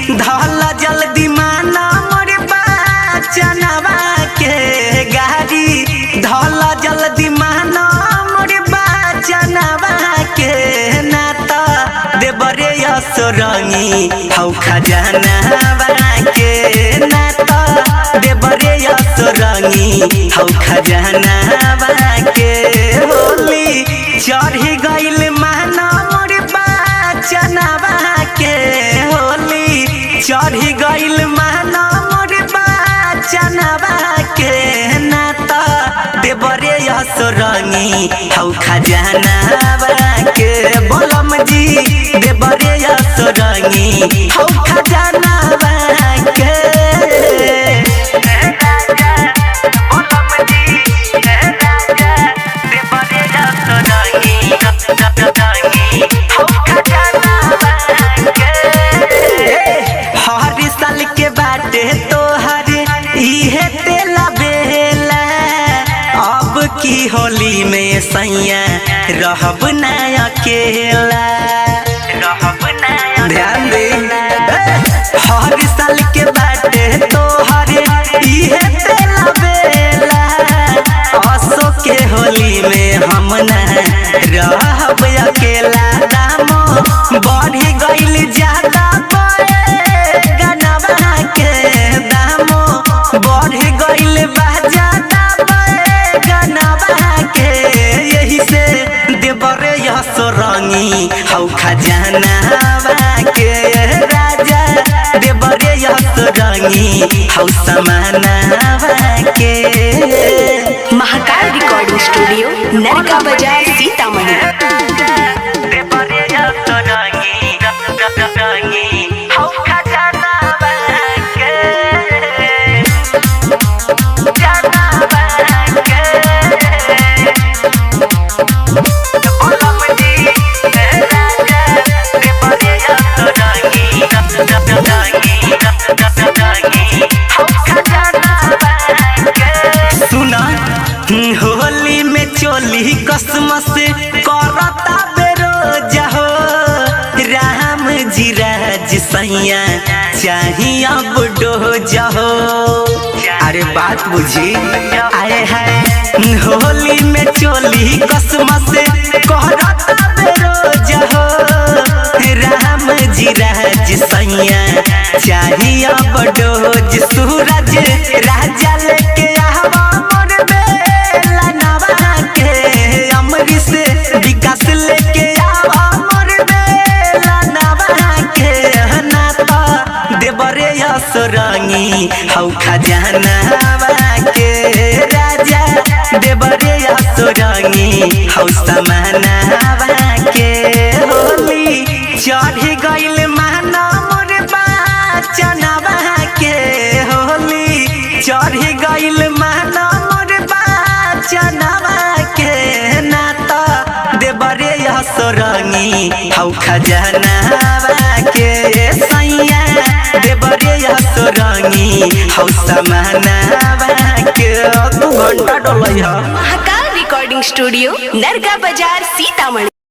धल जल्दी माना मोर बचनवा के गाड़ी धल जल्दी माना मोर बचनवा के नाता देबरे असरंगी हौ खजानवा के नाता देबरे असरंगी हौ खजानवा के होली चढ़ी गइल माना मोर बचनवा के होली चढ़ी गइल माना मोर बचनवा के नाता देबरे असरंगी हौ खजानवा के बोलम जी देबरे असरंगी हौ खजानवा के हर साल के बाटे तोहर इहे तेला बेला अब की होली में सैया रहब ना अकेला ध्यान दे हर साल के बाटे तोहर इहे तेला बेला असो के होली में हम ना रहब अकेला दामो बढ़ी गइल ज्यादा गनवा के दामो बढ़ी गइल बा ज्यादा गनवा के यही से देबरे असरंगी हौ खजानवा के राजा देबरे असरंगी हौ समानवा के। महाकाल रिकॉर्डिंग स्टूडियो नरका बाजार सीतामढ़ी। होली में चोली कसम से करता बेरोज हो राम जी राज सैया चाहिए अब डोज हो अरे बात बुझी आए है होली में चोली कसम से करता बेरोज हो राम जी राज सैया चाहिए अब डोज सूरज राजा लेके आवा विकास लेके आवा मोर बेला नवा के नाता देबरे असरंगी हौ खजानवा के राजा देबरे असरंगी हौ समानवा के होली चढ़ी गइल माना मोर बचनवा के होली चढ़ी गइल माना मोर बचनवा के नाता देबरे असरंगी हौ खजानवा के सैया देबरे असरंगी हौ समानवा के 2 घंटा डोलैया। महाकाल रिकॉर्डिंग स्टूडियो नरका बाजार सीतामढ़ी।